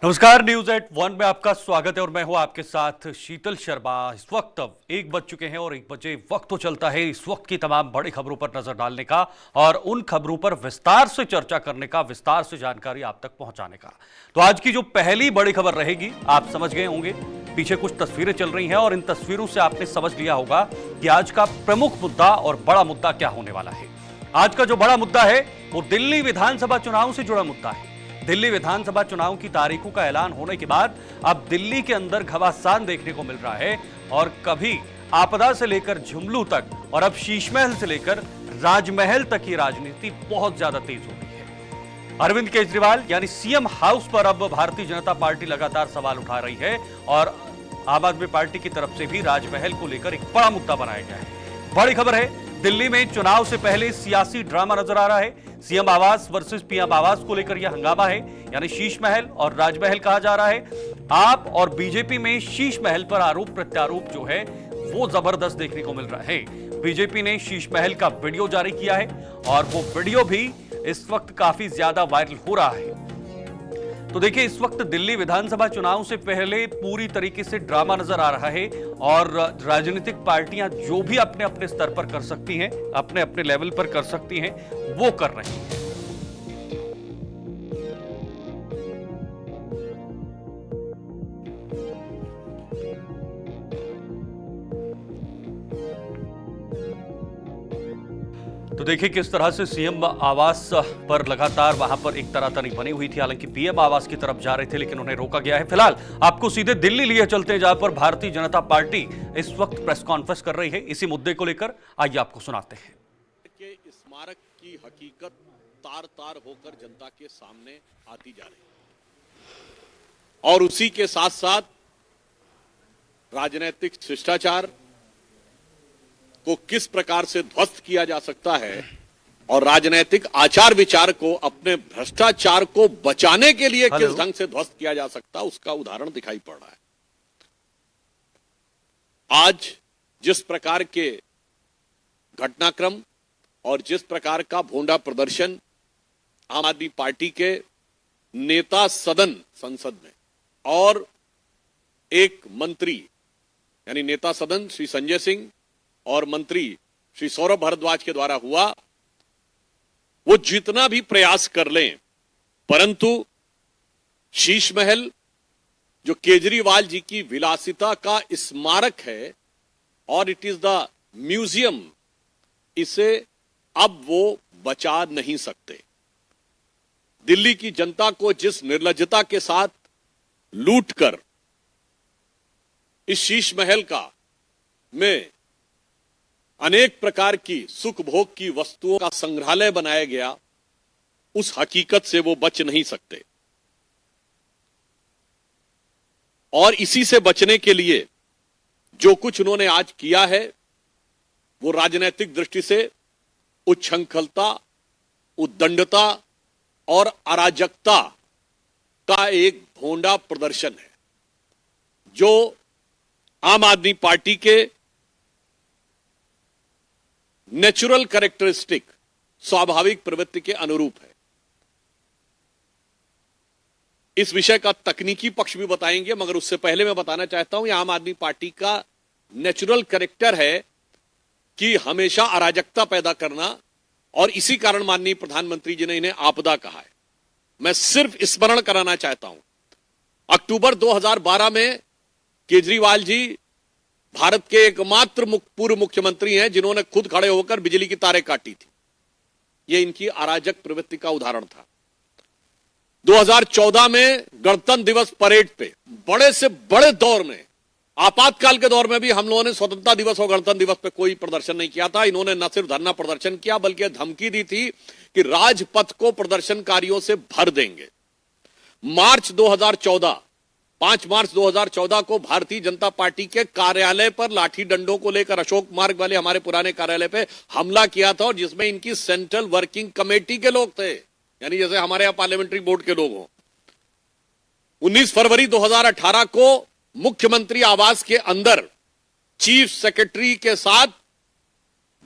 नमस्कार, news at one में आपका स्वागत है और मैं हूं आपके साथ शीतल शर्मा। इस वक्त अब 1 बज चुके हैं और 1 बजे वक्त तो चलता है इस वक्त की तमाम बड़ी खबरों पर नजर डालने का और उन खबरों पर विस्तार से चर्चा करने का, विस्तार से जानकारी आप तक पहुंचाने का। तो आज की जो पहली बड़ी खबर रहेगी, आप समझ गए होंगे, पीछे कुछ तस्वीरें चल रही हैं और इन तस्वीरों से आपने समझ लिया होगा कि आज का प्रमुख मुद्दा और बड़ा मुद्दा क्या होने वाला है। आज का जो बड़ा मुद्दा है वो दिल्ली विधानसभा चुनाव से जुड़ा मुद्दा है। दिल्ली विधानसभा चुनाव की तारीखों का ऐलान होने के बाद अब दिल्ली के अंदर घमासान देखने को मिल रहा है और कभी आपदा से लेकर झुमलू तक और अब शीशमहल से लेकर राजमहल तक की राजनीति बहुत ज्यादा तेज हो गई है। अरविंद केजरीवाल यानी सीएम हाउस पर अब भारतीय जनता पार्टी लगातार सवाल उठा रही है और आम आदमी पार्टी की तरफ से भी राजमहल को लेकर एक बड़ा मुद्दा बनाया गया है। बड़ी खबर है, दिल्ली में चुनाव से पहले सियासी ड्रामा नजर आ रहा है। सीएम आवास वर्सेस पीएम आवास को लेकर यह हंगामा है, यानी शीश महल और राजमहल कहा जा रहा है। आप और बीजेपी में शीश महल पर आरोप प्रत्यारोप जो है वो जबरदस्त देखने को मिल रहा है। बीजेपी ने शीश महल का वीडियो जारी किया है और वो वीडियो भी इस वक्त काफी ज्यादा वायरल हो रहा है। तो देखिए, इस वक्त दिल्ली विधानसभा चुनाव से पहले पूरी तरीके से ड्रामा नजर आ रहा है और राजनीतिक पार्टियां जो भी अपने अपने स्तर पर कर सकती हैं, अपने अपने लेवल पर कर सकती हैं, वो कर रही हैं। तो देखिए किस तरह से सीएम आवास पर लगातार वहां पर एक तनातनी बनी हुई थी। हालांकि पीएम आवास की तरफ जा रहे थे लेकिन उन्हें रोका गया है। फिलहाल आपको सीधे दिल्ली लिए चलते हैं जहां पर भारतीय जनता पार्टी इस वक्त प्रेस कॉन्फ्रेंस कर रही है इसी मुद्दे को लेकर। आइए आपको सुनाते हैं कि स्मारक की हकीकत तार तार होकर जनता के सामने आती जा रही है और उसी के साथ साथ राजनीतिक शिष्टाचार को किस प्रकार से ध्वस्त किया जा सकता है और राजनीतिक आचार विचार को, अपने भ्रष्टाचार को बचाने के लिए किस ढंग से ध्वस्त किया जा सकता है, उसका उदाहरण दिखाई पड़ रहा है। आज जिस प्रकार के घटनाक्रम और जिस प्रकार का भोंडा प्रदर्शन आम आदमी पार्टी के नेता सदन संसद में और एक मंत्री यानी नेता सदन श्री संजय सिंह और मंत्री श्री सौरभ भारद्वाज के द्वारा हुआ, वो जितना भी प्रयास कर लें, परंतु शीश महल जो केजरीवाल जी की विलासिता का स्मारक है और इट इज द म्यूजियम, इसे अब वो बचा नहीं सकते। दिल्ली की जनता को जिस निर्लज्जता के साथ लूटकर इस शीश महल का में अनेक प्रकार की सुख भोग की वस्तुओं का संग्रहालय बनाया गया, उस हकीकत से वो बच नहीं सकते। और इसी से बचने के लिए जो कुछ उन्होंने आज किया है वो राजनीतिक दृष्टि से उच्छृंखलता, उद्दंडता और अराजकता का एक भोंडा प्रदर्शन है जो आम आदमी पार्टी के नेचुरल कैरेक्टरिस्टिक, स्वाभाविक प्रवृत्ति के अनुरूप है। इस विषय का तकनीकी पक्ष भी बताएंगे, मगर उससे पहले मैं बताना चाहता हूं, यह आम आदमी पार्टी का नेचुरल कैरेक्टर है कि हमेशा अराजकता पैदा करना, और इसी कारण माननीय प्रधानमंत्री जी ने इन्हें आपदा कहा है। मैं सिर्फ स्मरण कराना चाहता हूं, अक्टूबर 2012 में केजरीवाल जी भारत के एकमात्र पूर्व मुख्यमंत्री हैं जिन्होंने खुद खड़े होकर बिजली की तारें काटी थी। यह इनकी अराजक प्रवृत्ति का उदाहरण था। 2014 में गणतंत्र दिवस परेड पे बड़े से बड़े दौर में, आपातकाल के दौर में भी हम लोगों ने स्वतंत्रता दिवस और गणतंत्र दिवस पे कोई प्रदर्शन नहीं किया था। इन्होंने न सिर्फ धरना प्रदर्शन किया बल्कि धमकी दी थी कि राजपथ को प्रदर्शनकारियों से भर देंगे। 5 मार्च 2014 को भारतीय जनता पार्टी के कार्यालय पर लाठी डंडों को लेकर अशोक मार्ग वाले हमारे पुराने कार्यालय पे हमला किया था, और जिसमें इनकी सेंट्रल वर्किंग कमेटी के लोग थे, यानी जैसे हमारे यहां पार्लियामेंट्री बोर्ड के लोग हों। 19 फरवरी 2018 को मुख्यमंत्री आवास के अंदर चीफ सेक्रेटरी के साथ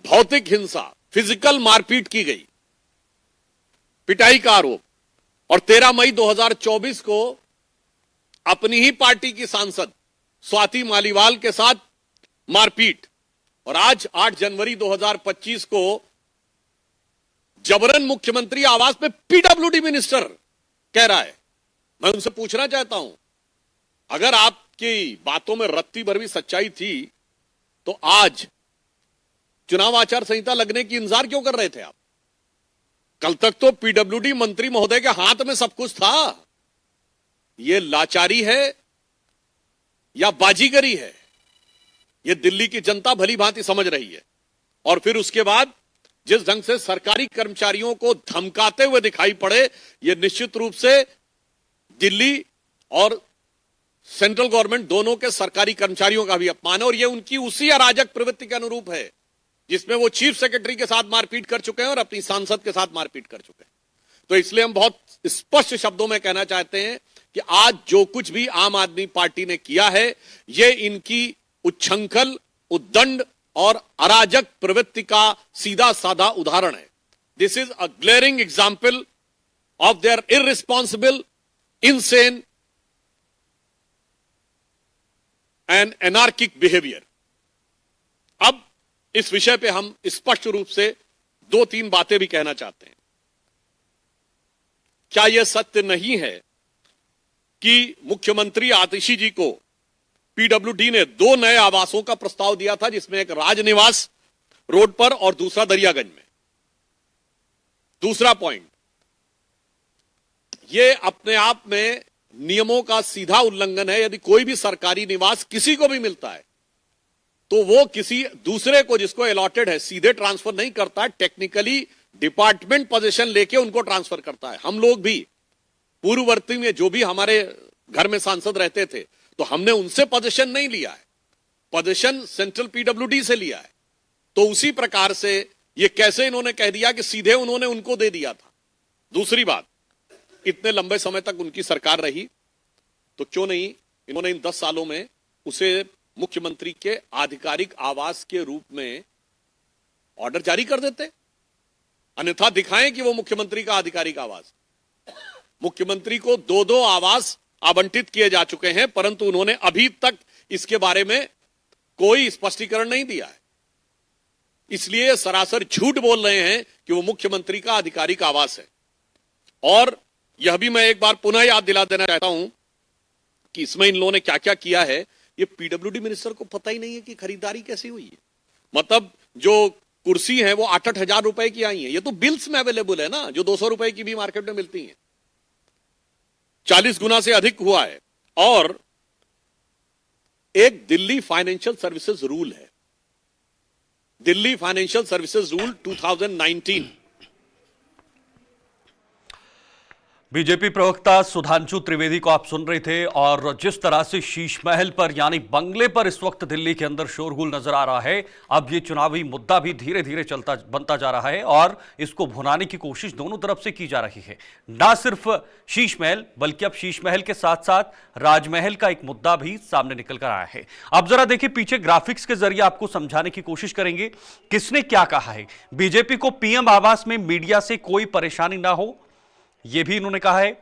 भौतिक हिंसा, फिजिकल मारपीट की गई, पिटाई का आरोप। और 13 मई 2024 को अपनी ही पार्टी की सांसद स्वाति मालीवाल के साथ मारपीट, और आज 8 जनवरी 2025 को जबरन मुख्यमंत्री आवास पे पीडब्ल्यूडी मिनिस्टर कह रहा है। मैं उनसे पूछना चाहता हूं, अगर आपकी बातों में रत्ती भर भी सच्चाई थी तो आज चुनाव आचार संहिता लगने की इंतजार क्यों कर रहे थे आप? कल तक तो पीडब्ल्यूडी मंत्री महोदय के हाथ में सब कुछ था। यह लाचारी है या बाजीगरी है, यह दिल्ली की जनता भली भांति समझ रही है। और फिर उसके बाद जिस ढंग से सरकारी कर्मचारियों को धमकाते हुए दिखाई पड़े, यह निश्चित रूप से दिल्ली और सेंट्रल गवर्नमेंट दोनों के सरकारी कर्मचारियों का भी अपमान है, और यह उनकी उसी अराजक प्रवृत्ति के अनुरूप है जिसमें वो चीफ सेक्रेटरी के साथ मारपीट कर चुके हैं और अपनी सांसद के साथ मारपीट कर चुके हैं। तो इसलिए हम बहुत स्पष्ट शब्दों में कहना चाहते हैं कि आज जो कुछ भी आम आदमी पार्टी ने किया है, यह इनकी उच्छृंखल, उद्दंड और अराजक प्रवृत्ति का सीधा साधा उदाहरण है। This is a glaring example of their irresponsible, insane and anarchic behaviour. अब इस विषय पे हम स्पष्ट रूप से 2-3 बातें भी कहना चाहते हैं। क्या यह सत्य नहीं है कि मुख्यमंत्री आतिशी जी को पीडब्ल्यूडी ने 2 नए आवासों का प्रस्ताव दिया था, जिसमें एक राजनिवास रोड पर और दूसरा दरियागंज में? दूसरा पॉइंट, यह अपने आप में नियमों का सीधा उल्लंघन है। यदि कोई भी सरकारी निवास किसी को भी मिलता है तो वो किसी दूसरे को जिसको अलॉटेड है सीधे ट्रांसफर नहीं करता है, टेक्निकली डिपार्टमेंट पोजीशन लेके उनको ट्रांसफर करता है। हम लोग भी पूर्ववर्ती में जो भी हमारे घर में सांसद रहते थे तो हमने उनसे पोजीशन नहीं लिया है, पोजीशन सेंट्रल पीडब्ल्यूडी से लिया है। तो उसी प्रकार से ये कैसे इन्होंने कह दिया कि सीधे उन्होंने उनको दे दिया था? दूसरी बात, इतने लंबे समय तक उनकी सरकार रही तो क्यों नहीं इन्होंने इन 10 सालों में उसे मुख्यमंत्री के आधिकारिक आवास के रूप में ऑर्डर जारी कर देते? अन्यथा दिखाएं कि वो मुख्यमंत्री का आधिकारिक आवास। मुख्यमंत्री को 2-2 आवास आवंटित किए जा चुके हैं, परंतु उन्होंने अभी तक इसके बारे में कोई स्पष्टीकरण नहीं दिया है। इसलिए सरासर झूठ बोल रहे हैं कि वो मुख्यमंत्री का आधिकारिक आवास है। और यह भी मैं एक बार पुनः याद दिला देना चाहता हूं कि इसमें इन लोगों ने क्या क्या किया है, ये पीडब्ल्यूडी मिनिस्टर को पता ही नहीं है कि खरीदारी कैसे हुई है। मतलब जो कुर्सी है वो 8-8 हजार रुपए की आई है, ये तो बिल्स में अवेलेबल है ना, जो 200 रुपए की भी मार्केट में मिलती हैं। 40 गुना से अधिक हुआ है। और एक दिल्ली फाइनेंशियल सर्विसेज रूल है, Delhi financial services rule 2019। BJP प्रवक्ता सुधांशु त्रिवेदी को आप सुन रहे थे, और जिस तरह से शीश महल पर यानी बंगले पर इस वक्त दिल्ली के अंदर शोरगुल नजर आ रहा है, अब ये चुनावी मुद्दा भी धीरे धीरे बनता जा रहा है और इसको भुनाने की कोशिश दोनों तरफ से की जा रही है। ना सिर्फ शीश महल, बल्कि अब शीश महल के साथ साथ राजमहल का एक मुद्दा भी सामने निकल कर आया है। अब जरा देखिए, पीछे ग्राफिक्स के जरिए आपको समझाने की कोशिश करेंगे किसने क्या कहा है। बीजेपी को पीएम आवास में मीडिया से कोई परेशानी ना हो, यह भी इन्होंने कहा है।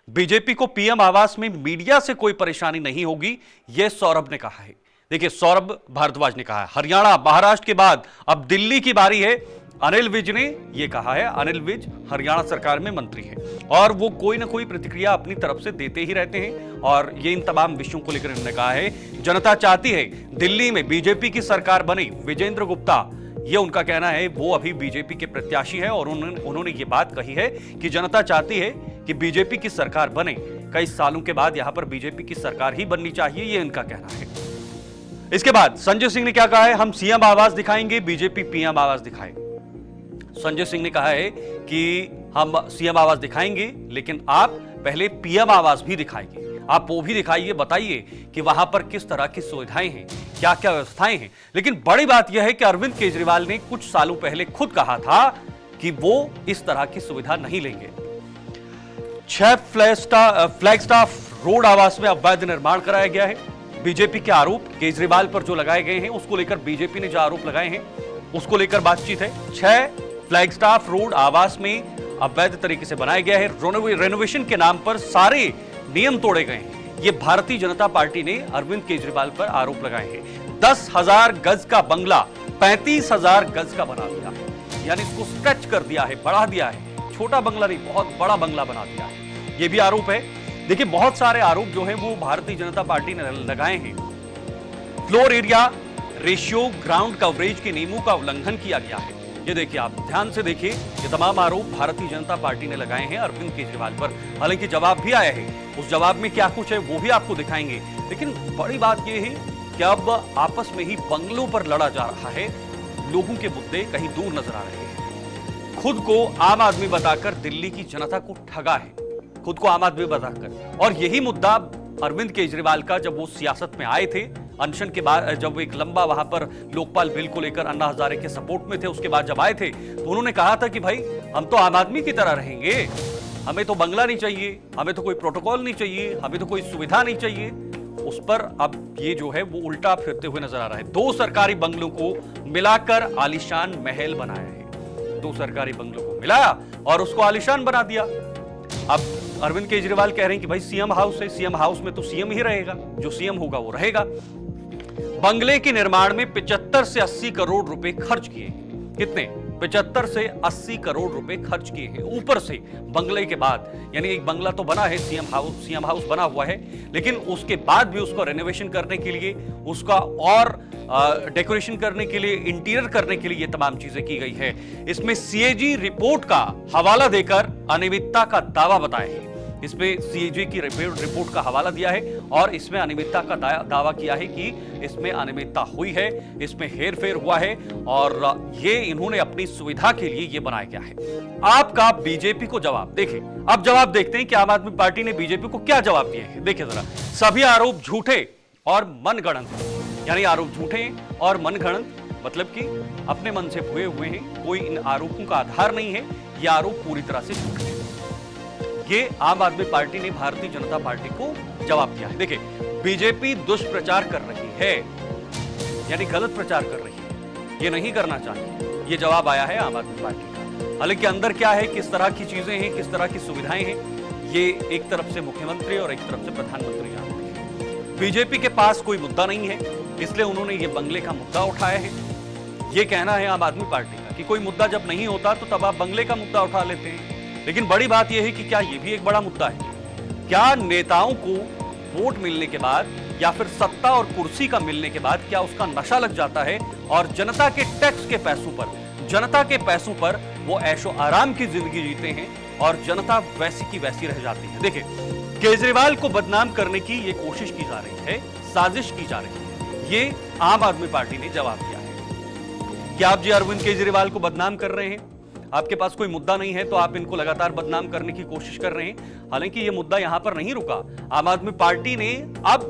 बीजेपी को पीएम आवास में मीडिया से कोई परेशानी नहीं होगी, यह सौरभ ने कहा है। देखिए, सौरभ भारद्वाज ने कहा है। हरियाणा, महाराष्ट्र के बाद अब दिल्ली की बारी है। अनिल विज ने यह कहा है। अनिल विज हरियाणा सरकार में मंत्री है और वो कोई ना कोई प्रतिक्रिया अपनी तरफ से देते ही रहते हैं, और ये इन तमाम विषयों को लेकर इन्होंने कहा है जनता चाहती है दिल्ली में बीजेपी की सरकार बने। विजेंद्र गुप्ता, ये उनका कहना है, वो अभी बीजेपी के प्रत्याशी है और उन्होंने ये बात कही है कि जनता चाहती है कि बीजेपी की सरकार बने। कई सालों के बाद यहां पर बीजेपी की सरकार ही बननी चाहिए, ये इनका कहना है। इसके बाद संजय सिंह ने क्या कहा है, हम सीएम आवास दिखाएंगे, बीजेपी पीएम आवास दिखाए। संजय सिंह ने कहा है कि हम सीएम आवास दिखाएंगे, लेकिन आप पहले पीएम आवास भी दिखाएंगे। आप वो भी दिखाइए, बताइए कि वहां पर किस तरह की सुविधाएं हैं, क्या क्या व्यवस्थाएं हैं। लेकिन बड़ी बात यह है कि अरविंद केजरीवाल ने कुछ सालों पहले खुद कहा था कि वो इस तरह की सुविधा नहीं लेंगे। 6 फ्लैगस्टाफ रोड आवास में अवैध निर्माण कराया गया है। बीजेपी के आरोप केजरीवाल पर जो लगाए गए हैं, उसको लेकर बीजेपी ने जो आरोप लगाए हैं उसको लेकर बातचीत है। 6 फ्लैगस्टाफ रोड आवास में अवैध तरीके से बनाया गया है। रेनोवेशन के नाम पर सारे नियम तोड़े गए हैं। ये भारतीय जनता पार्टी ने अरविंद केजरीवाल पर आरोप लगाए हैं। 10,000 गज का बंगला 35,000 गज का बना दिया है, यानी इसको स्ट्रेच कर दिया है, बढ़ा दिया है। छोटा बंगला नहीं, बहुत बड़ा बंगला बना दिया है, ये भी आरोप है। देखिए, बहुत सारे आरोप जो हैं वो भारतीय जनता पार्टी ने लगाए हैं। Floor area ratio, ground coverage के नियमों का उल्लंघन किया गया है। ये देखिए, आप ध्यान से देखिए, ये तमाम आरोप भारतीय जनता पार्टी ने लगाए हैं अरविंद केजरीवाल पर। हालांकि जवाब भी आया है, उस जवाब में क्या कुछ है वो भी आपको दिखाएंगे। लेकिन बड़ी बात यह है कि अब आपस में ही बंगलों पर लड़ा जा रहा है, लोगों के मुद्दे कहीं दूर नजर आ रहे हैं। खुद को आम आदमी बताकर दिल्ली की जनता को ठगा है, खुद को आम आदमी बताकर। और यही मुद्दा अरविंद केजरीवाल का जब वो सियासत में आए थे, अनशन के बाद, जब वो एक लंबा वहां पर लोकपाल बिल को लेकर अन्ना हजारे के सपोर्ट में थे, उसके बाद जब आए थे तो उन्होंने कहा था कि भाई हम तो आम आदमी की तरह रहेंगे, हमें तो बंगला नहीं चाहिए, हमें तो कोई प्रोटोकॉल नहीं चाहिए, हमें तो कोई सुविधा नहीं चाहिए। उस पर अब ये जो है वो उल्टा फिरते हुए नजर आ रहा है। 2 सरकारी बंगलों को मिलाकर आलीशान महल बनाया है, 2 सरकारी बंगलों को मिलाया और उसको आलीशान बना दिया। अब अरविंद केजरीवाल कह रहे हैं कि भाई सीएम हाउस है, सीएम हाउस में तो सीएम ही रहेगा, जो सीएम होगा वो रहेगा। बंगले के निर्माण में 75 से 80 करोड़ रुपए खर्च किए। कितने? 75 से 80 करोड़ रुपए खर्च किए हैं ऊपर से बंगले के बाद। यानी एक बंगला तो बना है, सीएम हाउस बना हुआ है, लेकिन उसके बाद भी उसको रेनोवेशन करने के लिए, उसका और डेकोरेशन करने के लिए, इंटीरियर करने के लिए ये तमाम चीजें की गई है। इसमें सीएजी रिपोर्ट का हवाला देकर अनियमितता का दावा बताया है। इसमें सीएजी की रिपोर्ट का हवाला दिया है और इसमें अनियमितता का दावा किया है कि इसमें अनियमितता हुई है, इसमें हेरफेर हुआ है और ये इन्होंने अपनी सुविधा के लिए ये बनाया गया है। आपका बीजेपी को जवाब देखें। अब जवाब देखते हैं कि आम आदमी पार्टी ने बीजेपी को क्या जवाब दिए हैं। देखिए जरा, सभी आरोप झूठे और मनगढ़ंत, यानी आरोप झूठे और मनगढ़ंत, मतलब कि अपने मन से भुए हुए हैं, कोई इन आरोपों का आधार नहीं है, ये आरोप पूरी तरह से झूठे हैं। ये आम आदमी पार्टी ने भारतीय जनता पार्टी को जवाब दिया है। देखिए, बीजेपी दुष्प्रचार कर रही है, यानी गलत प्रचार कर रही है, ये नहीं करना चाहिए, ये जवाब आया है आम आदमी पार्टी का। हालांकि अंदर क्या है, किस तरह की चीजें हैं, किस तरह की सुविधाएं हैं, ये एक तरफ से मुख्यमंत्री और एक तरफ से प्रधानमंत्री जानते हैं। बीजेपी के पास कोई मुद्दा नहीं है, इसलिए उन्होंने ये बंगले का मुद्दा उठाया है। ये कहना है आम आदमी पार्टी का कि कोई मुद्दा जब नहीं होता तो तब आप बंगले का मुद्दा उठा लेते हैं। लेकिन बड़ी बात यह है कि क्या यह भी एक बड़ा मुद्दा है? क्या नेताओं को वोट मिलने के बाद या फिर सत्ता और कुर्सी का मिलने के बाद क्या उसका नशा लग जाता है और जनता के टैक्स के पैसों पर, जनता के पैसों पर वो ऐशो आराम की जिंदगी जीते हैं और जनता वैसी की वैसी रह जाती है? देखिए, केजरीवाल को बदनाम करने की ये कोशिश की जा रही है, साजिश की जा रही है। ये आम आदमी पार्टी ने जवाब दिया है। क्या आप जी अरविंद केजरीवाल को बदनाम कर रहे हैं? आपके पास कोई मुद्दा नहीं है तो आप इनको लगातार बदनाम करने की कोशिश कर रहे हैं। हालांकि ये मुद्दा यहां पर नहीं रुका। आम आदमी पार्टी ने अब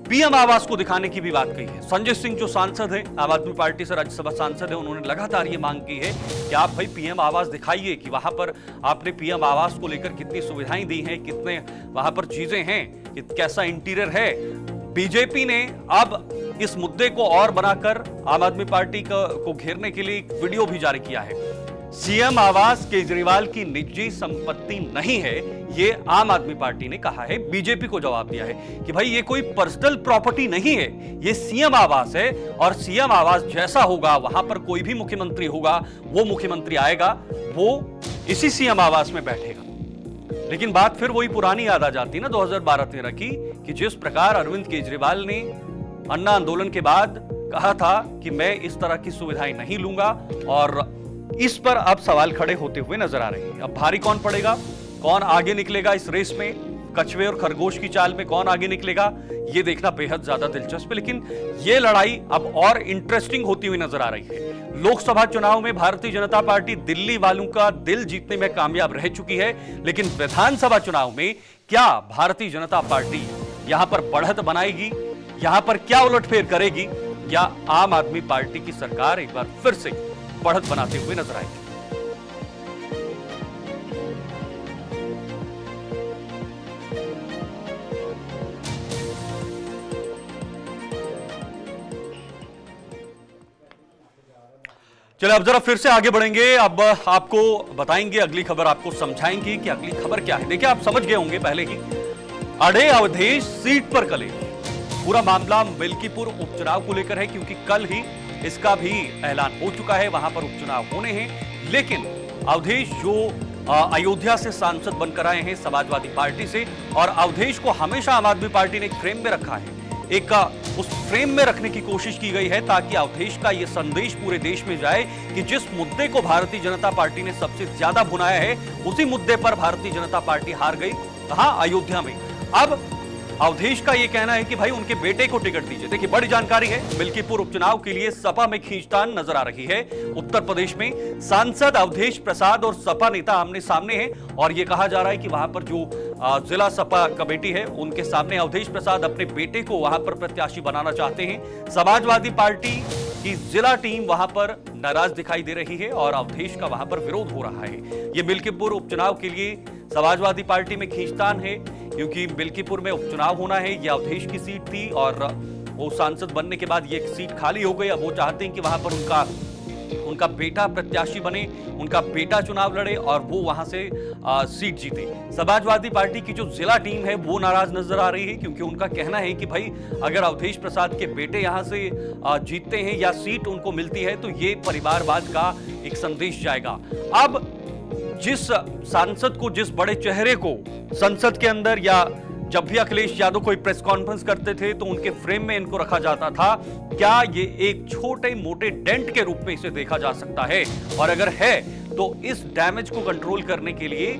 पीएम आवास को दिखाने की भी बात कही है। संजय सिंह जो सांसद हैं, आम आदमी पार्टी से राज्यसभा सांसद हैं, उन्होंने लगातार ये मांग की है कि आप भाई पीएम आवास दिखाइए कि वहां पर आपने पीएम आवास को लेकर कितनी सुविधाएं दी हैं, कितने वहां पर चीजें हैं, कैसा इंटीरियर है। बीजेपी ने अब इस मुद्दे को और बनाकर आम आदमी पार्टी को घेरने के लिए एक वीडियो भी जारी किया है। सीएम आवास केजरीवाल की निजी संपत्ति नहीं है, ये आम आदमी पार्टी ने कहा है, बीजेपी को जवाब दिया है कि भाई ये कोई पर्सनल प्रॉपर्टी नहीं है, ये सीएम आवास है और सीएम आवास जैसा होगा वहां पर कोई भी मुख्यमंत्री होगा, वो मुख्यमंत्री आएगा, वो इसी सीएम आवास में बैठेगा। लेकिन बात फिर वही पुरानी याद आ जाती है ना 2012-13 की, कि जिस प्रकार अरविंद केजरीवाल ने अन्ना आंदोलन के बाद कहा था कि मैं इस तरह की सुविधाएं नहीं लूंगा, और इस पर अब सवाल खड़े होते हुए नजर आ रहे हैं। अब भारी कौन पड़ेगा, कौन आगे निकलेगा इस रेस में, कछुए और खरगोश की चाल में कौन आगे निकलेगा, ये देखना बेहद ज्यादा दिलचस्प है। लेकिन ये लड़ाई अब और इंटरेस्टिंग होती हुई नजर आ रही है। लोकसभा चुनाव में भारतीय जनता पार्टी दिल्ली वालों का दिल जीतने में कामयाब रह चुकी है, लेकिन विधानसभा चुनाव में क्या भारतीय जनता पार्टी यहां पर बढ़त बनाएगी, यहां पर क्या उलटफेर करेगी, या आम आदमी पार्टी की सरकार एक बार फिर से बढ़त बनाते हुए नजर आएगी? चलिए अब जरा फिर से आगे बढ़ेंगे। अब आपको बताएंगे अगली खबर, आपको समझाएंगे कि अगली खबर क्या है। देखिए, आप समझ गए होंगे पहले ही अड़े अवधेश सीट पर कले। पूरा मामला मिल्कीपुर उपचुनाव को लेकर है, क्योंकि कल ही इसका भी ऐलान हो चुका है, वहां पर उपचुनाव होने हैं। लेकिन अवधेश जो अयोध्या से सांसद बनकर आए हैं समाजवादी पार्टी से, और अवधेश को हमेशा आम आदमी पार्टी ने एक फ्रेम में रखा है, एक उस फ्रेम में रखने की कोशिश की गई है ताकि अवधेश का यह संदेश पूरे देश में जाए कि जिस मुद्दे को भारतीय जनता पार्टी ने सबसे ज्यादा भुनाया है, उसी मुद्दे पर भारतीय जनता पार्टी हार गई, कहां? अयोध्या में। अब अवधेश का यह कहना है कि भाई उनके बेटे को टिकट दीजिए। देखिए, बड़ी जानकारी है, मिल्कीपुर उपचुनाव के लिए सपा में खींचतान नजर आ रही है। उत्तर प्रदेश में सांसद अवधेश प्रसाद और सपा नेता आमने सामने हैं, और यह कहा जा रहा है कि वहां पर जो जिला सपा कमेटी है, उनके सामने अवधेश प्रसाद अपने बेटे को वहां पर प्रत्याशी बनाना चाहते हैं। समाजवादी पार्टी की जिला टीम वहां पर नाराज दिखाई दे रही है और अवधेश का वहां पर विरोध हो रहा है। यह मिल्कीपुर उपचुनाव के लिए समाजवादी पार्टी में खींचतान है, क्योंकि मिल्कीपुर में उपचुनाव होना है। यह अवधेश की सीट थी और वो सांसद बनने के बाद ये सीट खाली हो गई। अब वो चाहते हैं कि वहां पर उनका बेटा प्रत्याशी बने, उनका बेटा चुनाव लड़े और वो वहां से सीट जीते। समाजवादी पार्टी की जो जिला टीम है वो नाराज नजर आ रही है, क्योंकि उनका कहना है कि भाई अगर अवधेश प्रसाद के बेटे यहां से जीतते हैं या सीट उनको मिलती है तो ये परिवारवाद का एक संदेश जाएगा। अब जिस सांसद को, जिस बड़े चेहरे को संसद के अंदर या जब भी अखिलेश यादव कोई प्रेस कॉन्फ्रेंस करते थे तो उनके फ्रेम में इनको रखा जाता था, क्या ये एक छोटे मोटे डेंट के रूप में इसे देखा जा सकता है? और अगर है तो इस डैमेज को कंट्रोल करने के लिए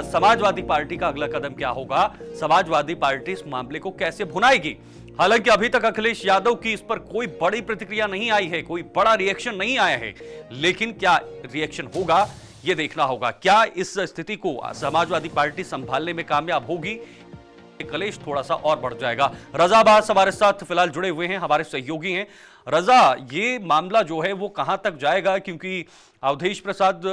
समाजवादी पार्टी का अगला कदम क्या होगा? समाजवादी पार्टी इस मामले को कैसे भुनाएगी? हालांकि अभी तक अखिलेश यादव की इस पर कोई बड़ी प्रतिक्रिया नहीं आई है, कोई बड़ा रिएक्शन नहीं आया है, लेकिन क्या रिएक्शन होगा यह देखना होगा। क्या इस स्थिति को समाजवादी पार्टी संभालने में कामयाब होगी? कलेश थोड़ा सा और बढ़ जाएगा। रजा अब्बास हमारे साथ फिलहाल जुड़े हुए हैं, हमारे सहयोगी हैं। रजा, ये मामला जो है वो कहां तक जाएगा? क्योंकि अवधेश प्रसाद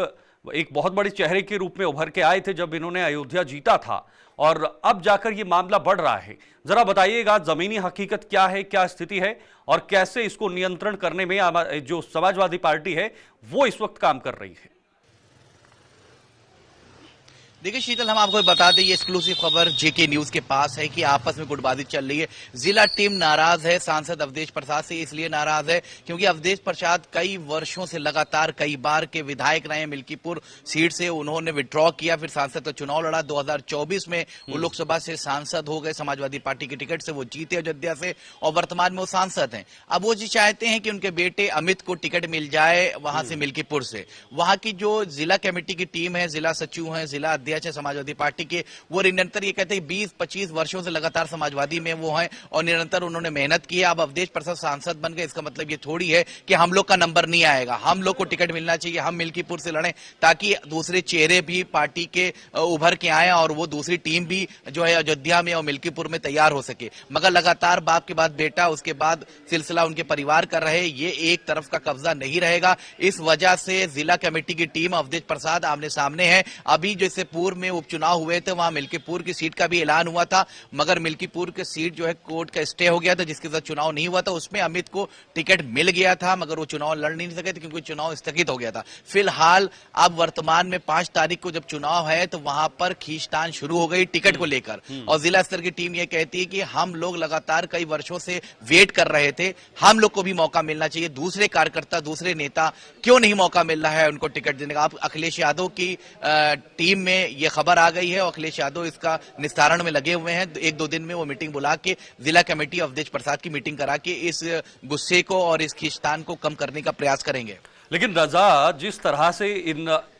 एक बहुत बड़े चेहरे के रूप में उभर के आए थे जब इन्होंने अयोध्या जीता था, और अब जाकर ये मामला बढ़ रहा है। जरा बताइएगा जमीनी हकीकत क्या है, क्या स्थिति है, और कैसे इसको नियंत्रण करने में जो समाजवादी पार्टी है वो इस वक्त काम कर रही है? देखिए शीतल, हम आपको बता दें, ये एक्सक्लूसिव खबर जेके न्यूज के पास है कि आपस में गुटबाजी चल रही है। जिला टीम नाराज है सांसद अवधेश प्रसाद से, इसलिए नाराज है क्योंकि अवधेश प्रसाद कई वर्षों से लगातार कई बार के विधायक रहे हैं मिल्कीपुर सीट से। उन्होंने विड्रॉ किया, फिर सांसद का चुनाव लड़ा। 2024 में वो लोकसभा से सांसद हो गए, समाजवादी पार्टी की टिकट से वो जीते अयोध्या से, और वर्तमान में वो सांसद हैं। अब वो जी चाहते हैं कि उनके बेटे अमित को टिकट मिल जाए वहां से, मिल्कीपुर से। वहां की जो जिला कमेटी की टीम है, जिला सचिव है, जिला अध्यक्ष है समाजवादी पार्टी के, वो निरंतर ये कहते हैं 20-25 वर्षों से लगातार समाजवादी में वो हैं और निरंतर उन्होंने मेहनत की है। अब अवधेश प्रसाद सांसद बन गए, इसका मतलब ये थोड़ी है कि हम लोग का नंबर नहीं आएगा, हम लोग को टिकट मिलना चाहिए, हम मिल्कीपुर से लड़ें, ताकि दूसरे चेहरे भी पार्टी के उभर के आए और वो दूसरी टीम भी जो है अयोध्या में और मिल्कीपुर में तैयार हो सके। मगर लगातार बाप के बाद बेटा, उसके बाद सिलसिला उनके परिवार कर रहे, ये एक तरफ का कब्जा नहीं रहेगा। इस वजह से जिला कमेटी की टीम अवधेश प्रसाद आमने सामने है। अभी जैसे पूर्व में उपचुनाव हुए थे, वहां मिल्कीपुर की सीट का भी ऐलान हुआ था, मगर मिल्कीपुर की सीट जो है कोर्ट का स्टे हो गया था, जिसके साथ चुनाव नहीं हुआ था। उसमें अमित को टिकट मिल गया था, मगर वो चुनाव लड़ नहीं सके थे क्योंकि चुनाव स्थगित हो गया था। फिलहाल अब वर्तमान में 5 तारीख को जब चुनाव है तो वहां पर खींचतान शुरू हो गई टिकट को लेकर, और जिला स्तर की टीम ये कहती है कि हम लोग लगातार कई वर्षों से वेट कर रहे थे, हम लोग को भी मौका मिलना चाहिए। दूसरे कार्यकर्ता, दूसरे नेता क्यों नहीं मौका मिल रहा है उनको टिकट देने का? अब अखिलेश यादव की टीम में यह खबर आ गई है और अखिलेश यादव इसका निस्तारण में लगे हुए हैं। 1-2 दिन में वो मीटिंग बुला के जिला कमेटी अवधेश प्रसाद की मीटिंग करा के इस गुस्से को और इस खींचतान को कम करने का प्रयास करेंगे। लेकिन रजा, जिस तरह से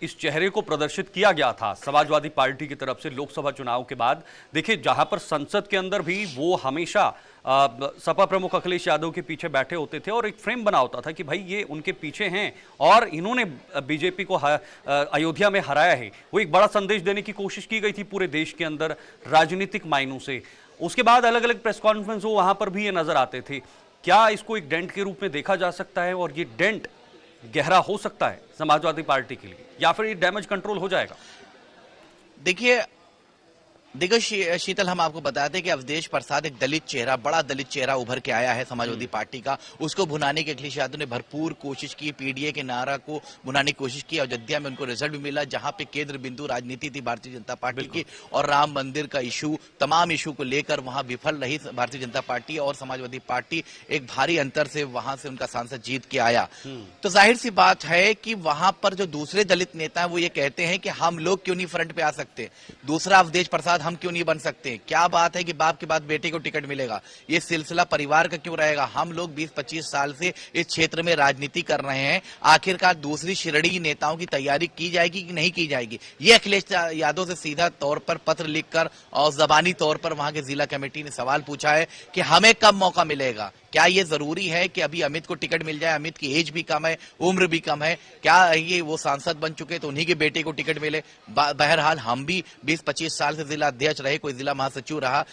इस चेहरे को प्रदर्शित किया गया था समाजवादी पार्टी की तरफ से लोकसभा चुनाव के बाद, देखिए जहां पर संसद के अंदर भी वो हमेशा सपा प्रमुख अखिलेश यादव के पीछे बैठे होते थे और एक फ्रेम बना होता था कि भाई ये उनके पीछे हैं और इन्होंने बीजेपी को अयोध्या में हराया है। वो एक बड़ा संदेश देने की कोशिश की गई थी पूरे देश के अंदर राजनीतिक मायनों से। उसके बाद अलग अलग प्रेस कॉन्फ्रेंस हो, वहां पर भी ये नजर आते थे। क्या इसको एक डेंट के रूप में देखा जा सकता है और ये डेंट गहरा हो सकता है समाजवादी पार्टी के लिए, या फिर ये डैमेज कंट्रोल हो जाएगा? देखिए, देखो शीतल, हम आपको बताते हैं कि अवधेश प्रसाद एक दलित चेहरा, बड़ा दलित चेहरा उभर के आया है समाजवादी पार्टी का। उसको भुनाने के अखिलेश यादव ने भरपूर कोशिश की, पीडीए के नारा को भुनाने की कोशिश की। अयोध्या में उनको रिजल्ट भी मिला, जहां पे केंद्र बिंदु राजनीति थी भारतीय जनता पार्टी की और राम मंदिर का इशू, तमाम इशू को लेकर वहां विफल रही भारतीय जनता पार्टी और समाजवादी पार्टी एक भारी अंतर से वहां से उनका सांसद जीत के आया। तो जाहिर सी बात है कि वहां पर जो दूसरे दलित नेता हैं वो ये कहते हैं कि हम लोग क्यों नहीं फ्रंट पे आ सकते, दूसरा अवधेश प्रसाद हम क्यों नहीं बन सकते। क्या बात है कि बाप के बाद बेटे को टिकट मिलेगा, ये सिलसिला परिवार का क्यों रहेगा। हम लोग 20-25 साल से इस क्षेत्र में राजनीति कर रहे हैं, आखिरकार दूसरी श्रेणी नेताओं की तैयारी की जाएगी कि नहीं की जाएगी, ये अखिलेश यादव से सीधा तौर पर पत्र लिखकर और जबानी तौर पर वहां के जिला कमेटी ने सवाल पूछा है कि हमें कब मौका मिलेगा। क्या ये जरूरी है कि अभी अमित को टिकट मिल जाए, अमित की एज भी कम है, उम्र भी कम है, क्या ये वो सांसद बन चुके तो उन्हीं के बेटे को टिकट मिले। बहरहाल हम भी 20-25 साल से जिला अध्यक्ष रहे, कोई जिला महासचिव रहा,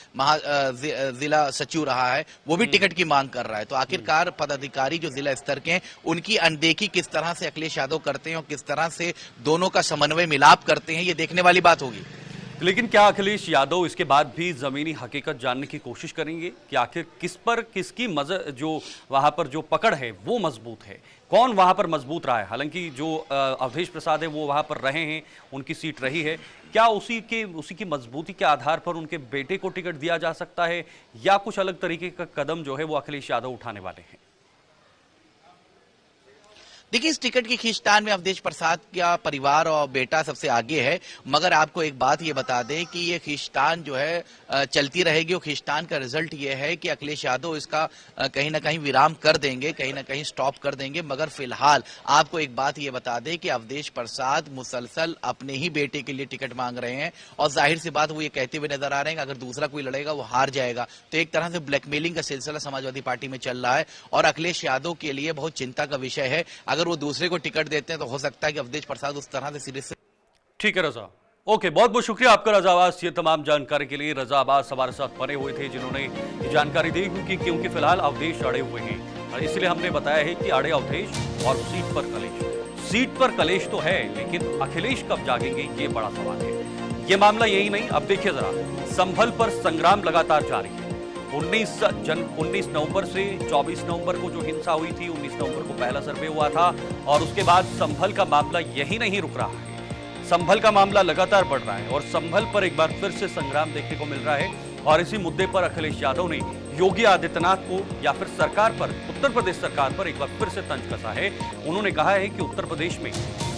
जिला सचिव रहा है, वो भी टिकट की मांग कर रहा है। तो आखिरकार पदाधिकारी जो जिला स्तर के हैं उनकी अनदेखी किस तरह से अखिलेश यादव करते हैं और किस तरह से दोनों का समन्वय मिलाप करते हैं, ये देखने वाली बात होगी। लेकिन क्या अखिलेश यादव इसके बाद भी जमीनी हकीकत जानने की कोशिश करेंगे कि आखिर किस पर किसकी जो वहां पर जो पकड़ है वो मजबूत है, कौन वहां पर मजबूत रहा है। हालांकि जो अवधेश प्रसाद है वो वहां पर रहे हैं, उनकी सीट रही है, क्या उसी की मजबूती के आधार पर उनके बेटे को टिकट दिया जा सकता है या कुछ अलग तरीके का कदम जो है वो अखिलेश यादव उठाने वाले हैं। देखिए, इस टिकट की खींचतान में अवधेश प्रसाद का परिवार और बेटा सबसे आगे है, मगर आपको एक बात ये बता दें कि ये खींचतान जो है चलती रहेगी और खींचतान का रिजल्ट ये है कि अखिलेश यादव इसका कहीं ना कहीं विराम कर देंगे, कहीं ना कहीं स्टॉप कर देंगे। मगर फिलहाल आपको एक बात ये बता दें कि अवधेश प्रसाद मुसलसल अपने ही बेटे के लिए टिकट मांग रहे हैं और जाहिर सी बात वो ये कहते हुए नजर आ रहे हैं कि अगर दूसरा कोई लड़ेगा वो हार जाएगा। तो एक तरह से ब्लैकमेलिंग का सिलसिला समाजवादी पार्टी में चल रहा है और अखिलेश यादव के लिए बहुत चिंता का विषय है। अगर वो दूसरे को टिकट देते हैं तो हो सकता है कि अवधेश प्रसाद उस तरह से सीरीज से। ठीक है रजा, ओके, बहुत बहुत शुक्रिया आपका रजा अब्बास, ये तमाम जानकारी के लिए। रजा अब्बास हमारे साथ बने हुए थे जिन्होंने ये जानकारी दी, क्योंकि फिलहाल अवधेश अड़े हुए हैं, इसलिए हमने बताया है कि अड़े अवधेश और सीट पर कलेश। सीट पर कलेश तो है, लेकिन अखिलेश कब जागेंगे ये बड़ा सवाल है। ये मामला यही नहीं, अब देखिए जरा, संभल पर संग्राम लगातार जारी है। 19 नवंबर से 24 नवंबर को जो हिंसा हुई थी, 19 नवंबर को पहला सर्वे हुआ था और उसके बाद संभल का मामला यही नहीं रुक रहा है। संभल का मामला लगातार बढ़ रहा है और संभल पर एक बार फिर से संग्राम देखने को मिल रहा है और इसी मुद्दे पर अखिलेश यादव ने योगी आदित्यनाथ को या फिर सरकार पर, उत्तर प्रदेश सरकार पर एक बार फिर से तंज कसा है। उन्होंने कहा है कि उत्तर प्रदेश में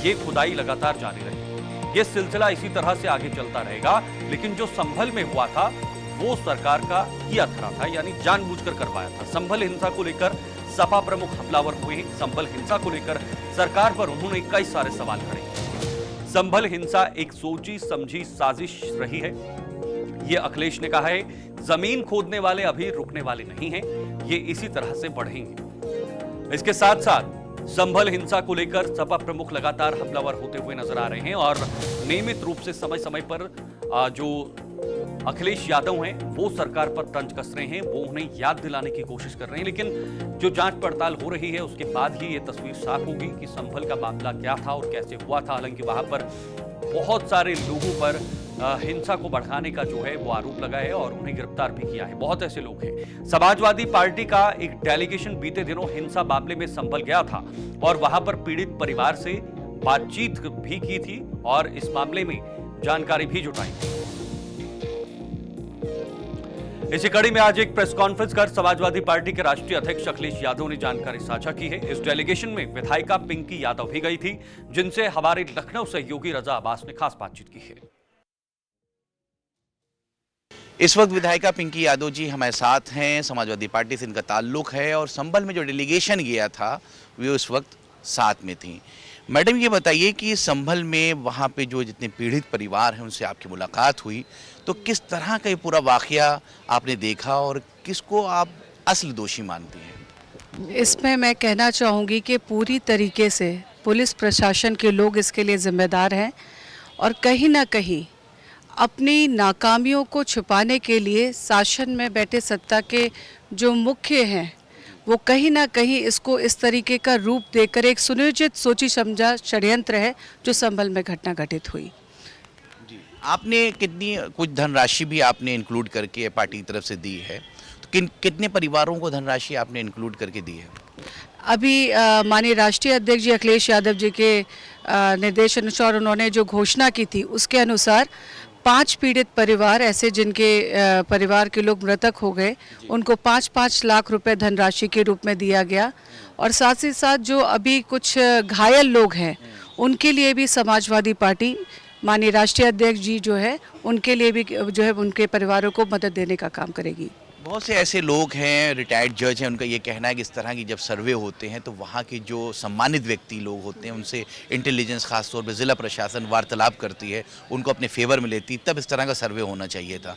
ये खुदाई लगातार जारी रहेगी, ये सिलसिला इसी तरह से आगे चलता रहेगा। लेकिन जो संभल में हुआ था वो सरकार का किया धरा था, यानी जानबूझकर करवाया था। संभल हिंसा को लेकर सपा प्रमुख हमलावर हुए। संभल हिंसा को लेकर सरकार पर उन्होंने कई सारे सवाल खड़े किए। संभल हिंसा एक सोची समझी साजिश रही है, ये अखिलेश ने कहा है। जमीन खोदने वाले अभी रुकने वाले नहीं हैं, ये इसी तरह से बढ़ेंगे। इसके साथ साथ संभल हिंसा को लेकर सपा प्रमुख लगातार हमलावर होते हुए नजर आ रहे हैं और नियमित रूप से समय समय पर जो अखिलेश यादव हैं वो सरकार पर तंज कस रहे हैं, वो उन्हें याद दिलाने की कोशिश कर रहे हैं। लेकिन जो जांच पड़ताल हो रही है उसके बाद ही ये तस्वीर साफ होगी कि संभल का मामला क्या था और कैसे हुआ था। हालांकि वहां पर बहुत सारे लोगों पर हिंसा को बढ़ाने का जो है वो आरोप लगा है और उन्हें गिरफ्तार भी किया है। बहुत ऐसे लोग हैं। समाजवादी पार्टी का एक डेलीगेशन बीते दिनों हिंसा मामले में संभल गया था और वहां पर पीड़ित परिवार से बातचीत भी की थी और इस मामले में जानकारी भी जुटाई थी। इसी कड़ी में आज एक प्रेस कॉन्फ्रेंस कर समाजवादी पार्टी के राष्ट्रीय अध्यक्ष अखिलेश यादव ने जानकारी साझा की है। इस डेलीगेशन में विधायिका पिंकी यादव भी गई थी, जिनसे हमारे लखनऊ सहयोगी रजा अब्बास ने खास बातचीत की है। इस वक्त विधायिका पिंकी यादव जी हमारे साथ हैं, समाजवादी पार्टी से इनका ताल्लुक है और संभल में जो डेलीगेशन गया था वे उस वक्त साथ में थी। मैडम, ये बताइए कि संभल में वहाँ पे जो जितने पीड़ित परिवार हैं उनसे आपकी मुलाकात हुई, तो किस तरह का ये पूरा वाकया आपने देखा और किसको आप असल दोषी मानती हैं? इसमें मैं कहना चाहूँगी कि पूरी तरीके से पुलिस प्रशासन के लोग इसके लिए जिम्मेदार हैं और कहीं ना कहीं अपनी नाकामियों को छुपाने के लिए शासन में बैठे सत्ता के जो मुख्य हैं वो कहीं ना कहीं इसको इस तरीके का रूप देकर एक सुनियोजित सोची समझा षड्यंत्र है जो संभल में घटना घटित हुई। आपने कितनी कुछ धनराशि भी आपने इंक्लूड करके पार्टी की तरफ से दी है, तो कितने परिवारों को धनराशि आपने इंक्लूड करके दी है? अभी माननीय राष्ट्रीय अध्यक्ष जी अखिलेश यादव जी के निर्देश अनुसार उन्होंने जो घोषणा की थी उसके अनुसार 5 पीड़ित परिवार ऐसे जिनके परिवार के लोग मृतक हो गए, उनको 5-5 लाख रुपए धनराशि के रूप में दिया गया। और साथ ही साथ जो अभी कुछ घायल लोग हैं उनके लिए भी समाजवादी पार्टी माननीय राष्ट्रीय अध्यक्ष जी जो है उनके लिए भी जो है उनके परिवारों को मदद देने का काम करेगी। बहुत से ऐसे लोग हैं, रिटायर्ड जज हैं, उनका ये कहना है कि इस तरह की जब सर्वे होते हैं तो वहाँ के जो सम्मानित व्यक्ति लोग होते हैं उनसे इंटेलिजेंस खास तौर पर जिला प्रशासन वार्तालाप करती है, उनको अपने फेवर में लेती, तब इस तरह का सर्वे होना चाहिए था।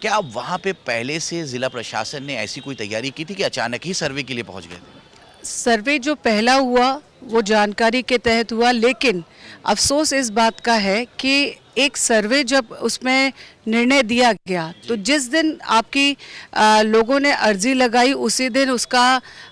क्या वहाँ पे पहले से जिला प्रशासन ने ऐसी कोई तैयारी की थी कि अचानक ही सर्वे के लिए पहुँच गए थे? सर्वे जो पहला हुआ वो जानकारी के तहत हुआ, लेकिन अफसोस इस बात का है कि एक सर्वे जब उसमें निर्णय दिया गया तो जिस दिन आपकी लोगों ने अर्जी लगाई उसी दिन उसका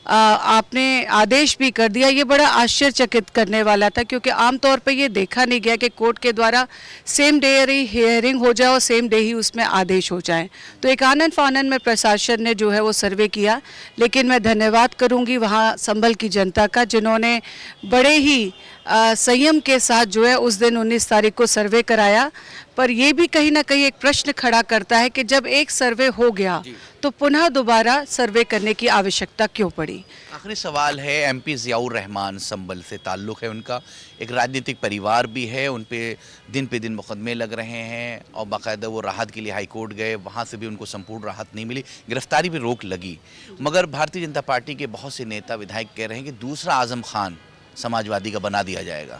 आपने आदेश भी कर दिया। ये बड़ा आश्चर्यचकित करने वाला था, क्योंकि आमतौर पर ये देखा नहीं गया कि कोर्ट के द्वारा सेम डे हियरिंग हो जाए और सेम डे ही उसमें आदेश हो जाए। तो एक आनन फानन में प्रशासन ने जो है वो सर्वे किया, लेकिन मैं धन्यवाद करूंगी वहाँ संभल की जनता का, जिन्होंने बड़े ही संयम के साथ जो है उस दिन 19 तारीख को सर्वे कराया। पर यह भी कहीं ना कहीं एक प्रश्न खड़ा करता है कि जब एक सर्वे हो गया तो पुनः दोबारा सर्वे करने की आवश्यकता क्यों पड़ी। आखिरी सवाल है, एमपी ज़ियाउर रहमान संभल से ताल्लुक़ है उनका, एक राजनीतिक परिवार भी है, उन पे दिन मुकदमे लग रहे हैं और बाकायदा वो राहत के लिए हाई कोर्ट गए, वहाँ से भी उनको संपूर्ण राहत नहीं मिली, गिरफ्तारी भी रोक लगी। मगर भारतीय जनता पार्टी के बहुत से नेता विधायक कह रहे हैं कि दूसरा आजम खान समाजवादी का बना दिया जाएगा।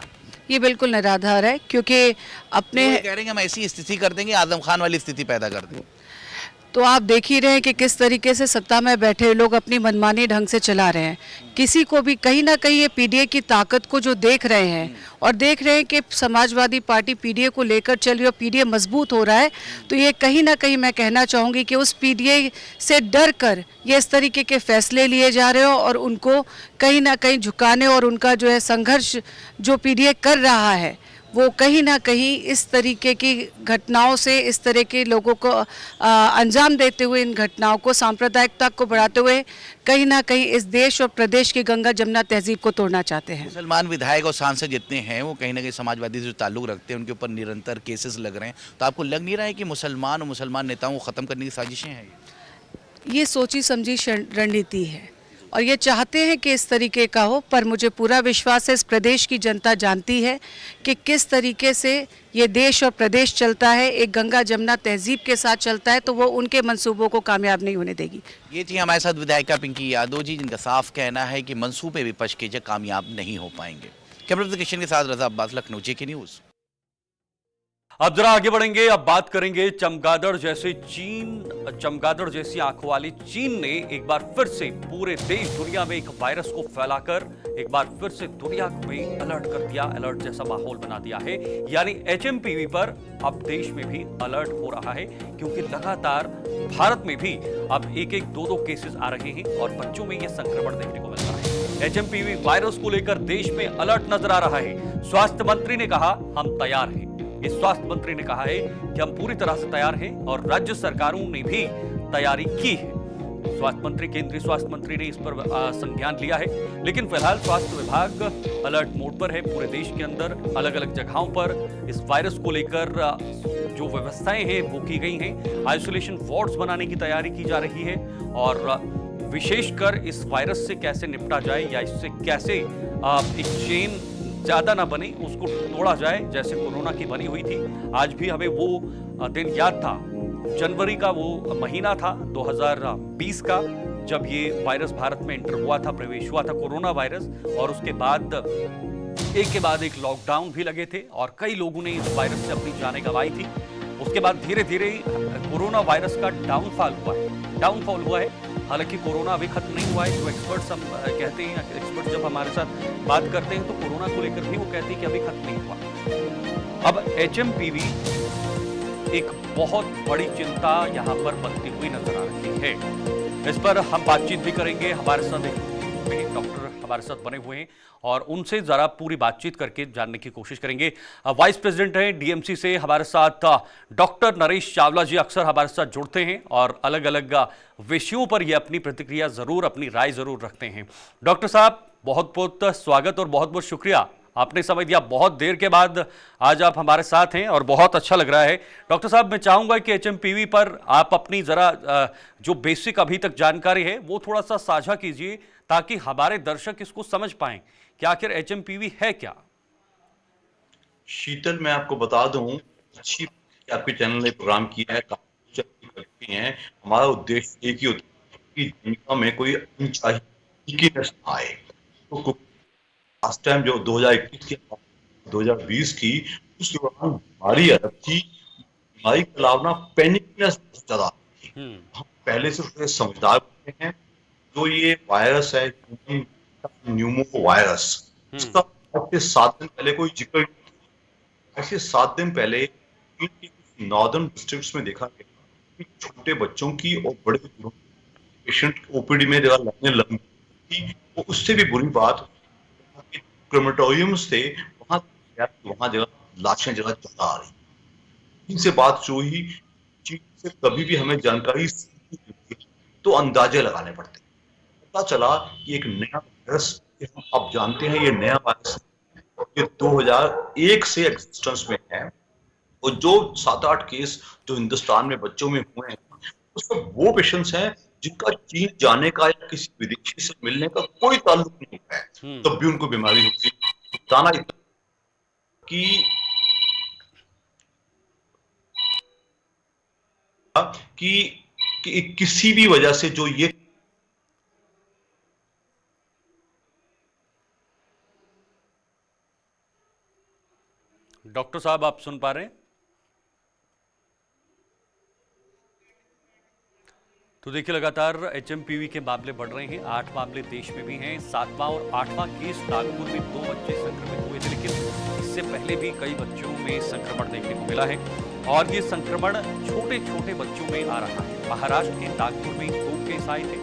ये बिल्कुल निराधार है, क्योंकि अपने कह रहे हैं कि हम ऐसी स्थिति कर देंगे, आजम खान वाली स्थिति पैदा कर देंगे। तो आप देख ही रहे हैं कि किस तरीके से सत्ता में बैठे लोग अपनी मनमानी ढंग से चला रहे हैं। किसी को भी कहीं ना कहीं ये पीडीए की ताकत को जो देख रहे हैं और देख रहे हैं कि समाजवादी पार्टी पीडीए को लेकर चल रही है और पीडीए मजबूत हो रहा है, तो ये कहीं ना कहीं मैं कहना चाहूँगी कि उस पीडीए से डर कर ये इस तरीके के फैसले लिए जा रहे हो और उनको कहीं ना कहीं झुकाने और उनका जो है संघर्ष जो पीडीए कर रहा है वो कहीं ना कहीं इस तरीके की घटनाओं से, इस तरह के लोगों को अंजाम देते हुए, इन घटनाओं को सांप्रदायिकता को बढ़ाते हुए कहीं ना कहीं इस देश और प्रदेश की गंगा जमुना तहजीब को तोड़ना चाहते हैं। मुसलमान विधायक और सांसद जितने हैं वो कहीं ना कहीं समाजवादी से जो ताल्लुक रखते हैं उनके ऊपर निरंतर केसेस लग रहे हैं, तो आपको लग नहीं रहा है कि मुसलमान और मुसलमान नेताओं को ख़त्म करने की साजिशें हैं? ये सोची समझी रणनीति है और ये चाहते हैं कि इस तरीके का हो, पर मुझे पूरा विश्वास है इस प्रदेश की जनता जानती है कि किस तरीके से ये देश और प्रदेश चलता है, एक गंगा जमुना तहजीब के साथ चलता है, तो वो उनके मंसूबों को कामयाब नहीं होने देगी। ये थी हमारे साथ विधायिका पिंकी यादव जी, जिनका साफ कहना है कि मंसूबे विपक्ष के कामयाब नहीं हो पाएंगे। कैमरा पर्सन किशन के साथ रजा अब्बास, लखनऊ, जेके न्यूज़। अब जरा आगे बढ़ेंगे, अब बात करेंगे चमगादड़ जैसी आंखों वाली चीन ने एक बार फिर से पूरे देश दुनिया में एक वायरस को फैलाकर एक बार फिर से दुनिया में अलर्ट कर दिया, अलर्ट जैसा माहौल बना दिया है। यानी एचएमपीवी पर अब देश में भी अलर्ट हो रहा है, क्योंकि लगातार भारत में भी अब एक दो केसेस आ रहे हैं और बच्चों में यह संक्रमण देखने को मिल रहा है। एचएमपीवी वायरस को लेकर देश में अलर्ट नजर आ रहा है। स्वास्थ्य मंत्री ने कहा हम तैयार हैं। इस स्वास्थ्य मंत्री ने कहा है कि हम पूरी तरह से तैयार हैं और राज्य सरकारों ने भी तैयारी की है। स्वास्थ्य मंत्री, केंद्रीय स्वास्थ्य मंत्री ने इस पर संज्ञान लिया है, लेकिन फिलहाल स्वास्थ्य विभाग अलर्ट मोड पर है। पूरे देश के अंदर अलग अलग जगहों पर इस वायरस को लेकर जो व्यवस्थाएं हैं वो की गई हैं। आइसोलेशन वार्ड्स बनाने की तैयारी की जा रही है और विशेषकर इस वायरस से कैसे निपटा जाए या इससे कैसे एक चेन ज्यादा ना बने, उसको तोड़ा जाए जैसे कोरोना की बनी हुई थी। आज भी हमें वो दिन याद था, जनवरी का वो महीना था 2020 का, जब ये वायरस भारत में एंटर हुआ था, प्रवेश हुआ था कोरोना वायरस, और उसके बाद एक के बाद एक लॉकडाउन भी लगे थे और कई लोगों ने इस वायरस से अपनी जानें गंवाई थी। उसके बाद धीरे धीरे कोरोना वायरस का डाउनफॉल हुआ है। हालांकि कोरोना अभी खत्म नहीं हुआ है। जो एक्सपर्ट्स हम कहते हैं, एक्सपर्ट जब हमारे साथ बात करते हैं तो कोरोना को लेकर भी वो कहते हैं कि अभी खत्म नहीं हुआ। अब एचएमपीवी एक बहुत बड़ी चिंता यहाँ पर बनती हुई नजर आ रही है। इस पर हम बातचीत भी करेंगे। हमारे साथ एक डॉक्टर हमारे साथ बने हुए हैं और उनसे जरा पूरी बातचीत करके जानने की कोशिश करेंगे। वाइस प्रेसिडेंट हैं डीएमसी से हमारे साथ डॉक्टर नरेश चावला जी अक्सर हमारे साथ जुड़ते हैं और अलग अलग विषयों पर ये अपनी प्रतिक्रिया जरूर, अपनी राय जरूर रखते हैं। डॉक्टर साहब, बहुत बहुत स्वागत और बहुत बहुत शुक्रिया, आपने समय दिया। बहुत देर के बाद आज आप हमारे साथ हैं और बहुत अच्छा लग रहा है। डॉक्टर साहब, मैं चाहूंगा कि एचएमपीवी पर आप अपनी जरा जो बेसिक अभी तक जानकारी है वो थोड़ा सा साझा कीजिए ताकि हमारे दर्शक इसको समझ पाएं कि आखिर एचएमपीवी है क्या। शीतल, मैं आपको बता दूं, अच्छी आपके चैनल ने प्रोग्राम किया है, काफी करती हैं। हमारा उद्देश्य एक ही होता है कि दुनिया में कोई अनचाही आए। तो लास्ट टाइम जो 2021 की 2020 की उस दौरान बीमारी अलग थी, बीमारी के अलावा ना पैनिकनेस बहुत ज्यादा थी। हम पहले से थोड़े समझदार होते हैं। जो ये वायरस है न्यूमो वायरस, उसका आज से 7 दिन पहले कोई जिक्र नहीं। ऐसे 7 दिन पहले नॉर्दर्न डिस्ट्रिक्ट्स में देखा गया कि छोटे बच्चों की और बड़े पेशेंट ओपीडी में जगह लाइनें लंबी थी। वो उससे भी बुरी बात, क्रेमेटोरियम्स थे, वहां जगह लाशें जगह ज्यादा आ रही। इनसे बात जो हुई, चीन से कभी भी हमें जानकारी तो अंदाजे लगाने पड़ते। पता चला कि एक नया वायरस, हम अब जानते हैं ये नया वायरस ये 2001 से एग्जिस्टेंस में है। और जो 7-8 केस जो हिंदुस्तान में बच्चों में हुए हैं, उसमें वो पेशेंट्स हैं जिनका चीन जाने का या किसी विदेशी से मिलने का कोई ताल्लुक नहीं है, तब भी उनको बीमारी होती है। बताना इतना कि किसी भी वजह से जो ये डॉक्टर साहब, आप सुन पा रहे हैं? तो देखिए, लगातार एचएमपीवी के मामले बढ़ रहे हैं। 8 मामले देश में भी हैं। 7वां और 8वां केस नागपुर में 2 बच्चे संक्रमित हुए थे, लेकिन इससे पहले भी कई बच्चों में संक्रमण देखने को मिला है और ये संक्रमण छोटे छोटे बच्चों में आ रहा है। महाराष्ट्र के नागपुर में 2 केस आए थे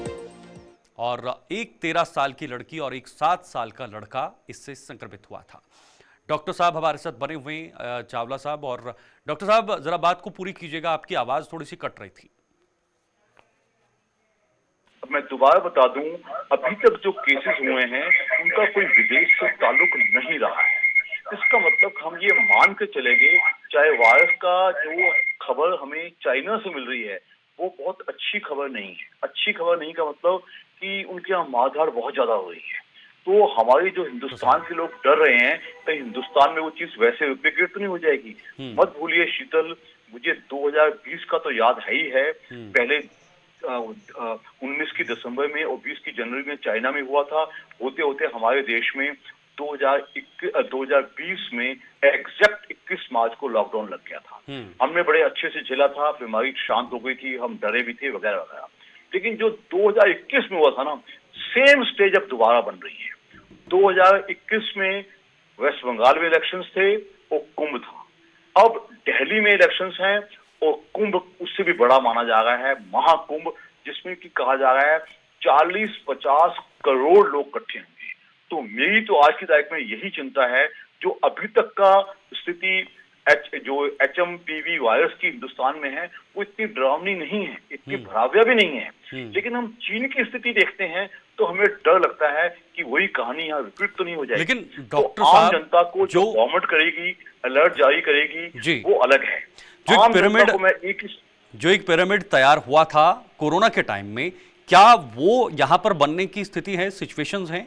और एक 13 साल की लड़की और एक 7 साल का लड़का इससे संक्रमित हुआ था। डॉक्टर साहब हमारे साथ बने हुए हैं, चावला साहब। और डॉक्टर साहब, जरा बात को पूरी कीजिएगा, आपकी आवाज थोड़ी सी कट रही थी। अब मैं दोबारा बता दूं, अभी तक जो केसेस हुए हैं उनका कोई विदेश से ताल्लुक नहीं रहा है। इसका मतलब हम ये मान के चलेंगे, चाहे वायरस का जो खबर हमें चाइना से मिल रही है वो बहुत अच्छी खबर नहीं है। अच्छी खबर नहीं का मतलब कि उनके यहाँ मारधाड़ बहुत ज्यादा हो रही है। तो हमारे जो हिंदुस्तान के लोग डर रहे हैं कि हिंदुस्तान में वो चीज वैसे रिप्लिकेट तो नहीं हो जाएगी। मत भूलिए शीतल, मुझे 2020 का तो याद है ही है। पहले 19 की दिसंबर में और 20 की जनवरी में चाइना में हुआ था। होते होते हमारे देश में 2020 में एग्जैक्ट 21 मार्च को लॉकडाउन लग गया था। हमने बड़े अच्छे से झेला था, बीमारी शांत हो गई थी, हम डरे भी थे वगैरह वगैरह। लेकिन जो 2021 में हुआ था ना, सेम स्टेज अब दोबारा बन रही है। 2021 में वेस्ट बंगाल में इलेक्शंस थे और कुंभ था। अब दिल्ली में इलेक्शंस हैं और कुंभ उससे भी बड़ा माना जा रहा है, महाकुंभ, जिसमें कि कहा जा रहा है 40-50 करोड़ लोग इकट्ठे होंगे। तो मेरी तो आज की तारीख में यही चिंता है, जो अभी तक का स्थिति जो एचएमपीवी वायरस की हिंदुस्तान में है वो इतनी डरावनी नहीं है, इतनी भयावह भी नहीं है। लेकिन हम चीन की स्थिति देखते हैं तो हमें डर लगता है कि वही कहानी यहाँ रिपीट तो नहीं हो जाएगी। लेकिन डॉक्टर तो साहब, आम जनता को जो गवर्नमेंट करेगी, अलर्ट जारी करेगी, वो अलग है। जो एक पिरामिड तैयार हुआ था कोरोना के टाइम में, क्या वो यहां पर बनने की स्थिति है, सिचुएशंस हैं?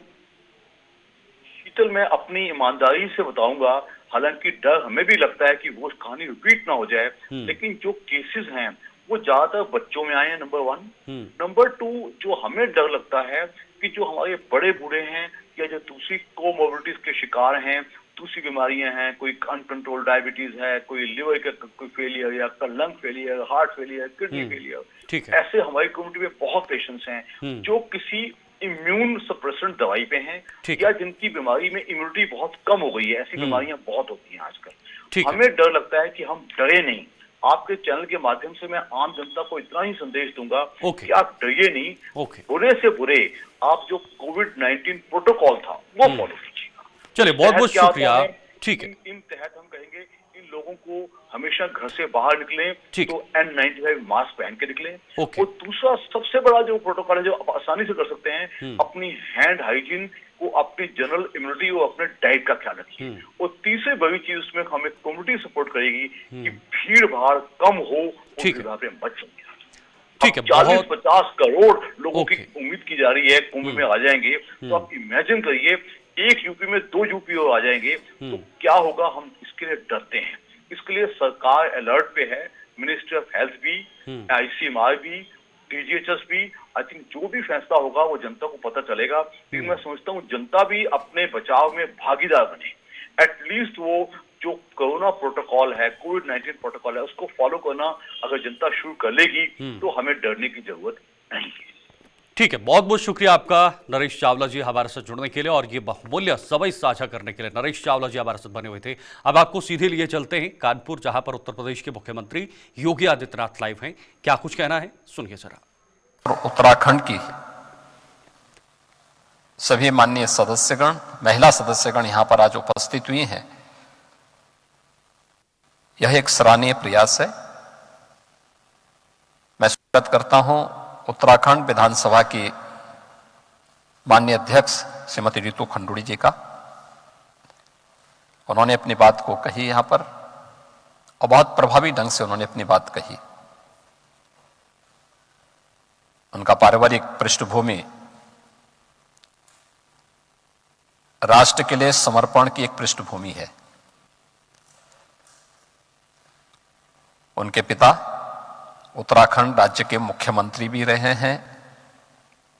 शीतल, मैं अपनी ईमानदारी से बताऊंगा, हालांकि डर हमें भी लगता है कि वो कहानी रिपीट ना हो जाए, लेकिन जो केसेस हैं वो ज्यादातर बच्चों में आए हैं, नंबर 1। नंबर 2, जो हमें डर लगता है कि जो हमारे बड़े बूढ़े हैं या जो दूसरी कोमोर्बिडिटीज के शिकार हैं, दूसरी बीमारियां हैं, कोई अनकंट्रोल डायबिटीज है, कोई लिवर का कोई फेलियर या lung failure, heart failure, kidney failure, ऐसे हमारी कम्युनिटी में बहुत पेशेंट्स हैं जो किसी इम्यून सप्रेसेंट दवाई पे हैं या जिनकी बीमारी में इम्यूनिटी बहुत कम हो गई है। ऐसी बीमारियां बहुत होती हैं आजकल। हमें डर लगता है कि हम डरे नहीं, आपके चैनल के माध्यम से मैं आम जनता को इतना ही संदेश दूंगा ओके। कि आप डरिए नहीं, ओके। बुरे से बुरे आप जो कोविड-19 प्रोटोकॉल था वो फॉलो कीजिएगा। चलिए, बहुत बहुत तहत क्या होता शुक्रिया। है, ठीक है। इन तहत हम कहेंगे इन लोगों को हमेशा घर से बाहर निकलें ठीक। तो N95 मास्क पहन के निकलें। ओके। और दूसरा सबसे बड़ा जो प्रोटोकॉल है जो आप आसानी से कर सकते हैं, अपनी हैंड हाइजीन को, अपनी जनरल इम्यूनिटी और अपने डाइट का ख्याल रखिए। और तीसरी बड़ी चीज उसमें हमें कम्युनिटी सपोर्ट करेगी कि भीड़ भाड़ कम हो और ठीक है। भीड़ भाड़ में बच सके। ठीक है, 40-50 करोड़ लोगों की ओके। उम्मीद की जा रही है कुंभ में आ जाएंगे, तो आप इमेजिन करिए एक यूपी में 2 यूपी और आ जाएंगे तो क्या होगा। हम इसके लिए डरते हैं, इसके लिए सरकार अलर्ट पे है, मिनिस्ट्री ऑफ हेल्थ भी, ICMR भी, DGHS भी। आई थिंक जो भी फैसला होगा वो जनता को पता चलेगा, लेकिन मैं समझता हूँ जनता भी अपने बचाव में भागीदार बने। एटलीस्ट वो जो कोरोना प्रोटोकॉल है, कोविड-19 प्रोटोकॉल है, उसको फॉलो करना अगर जनता शुरू कर लेगी तो हमें डरने की जरूरत नहीं है। ठीक है, बहुत बहुत शुक्रिया आपका नरेश चावला जी हमारे साथ जुड़ने के लिए और ये बहुमूल्य समय साझा करने के लिए। नरेश चावला जी हमारे साथ बने हुए थे। अब आपको सीधे लिए चलते हैं कानपुर, जहां पर उत्तर प्रदेश के मुख्यमंत्री योगी आदित्यनाथ लाइव हैं। क्या कुछ कहना है, सुनिए जरा। उत्तराखंड की सभी माननीय सदस्यगण, महिला सदस्यगण यहां पर आज उपस्थित हुई हैं, यह एक सराहनीय प्रयास है। मैं स्वागत करता हूं उत्तराखंड विधानसभा की माननीय अध्यक्ष श्रीमती रितु खंडूड़ी जी का। उन्होंने अपनी बात को कही यहां पर और बहुत प्रभावी ढंग से उन्होंने अपनी बात कही। उनका पारिवारिक पृष्ठभूमि राष्ट्र के लिए समर्पण की एक पृष्ठभूमि है। उनके पिता उत्तराखंड राज्य के मुख्यमंत्री भी रहे हैं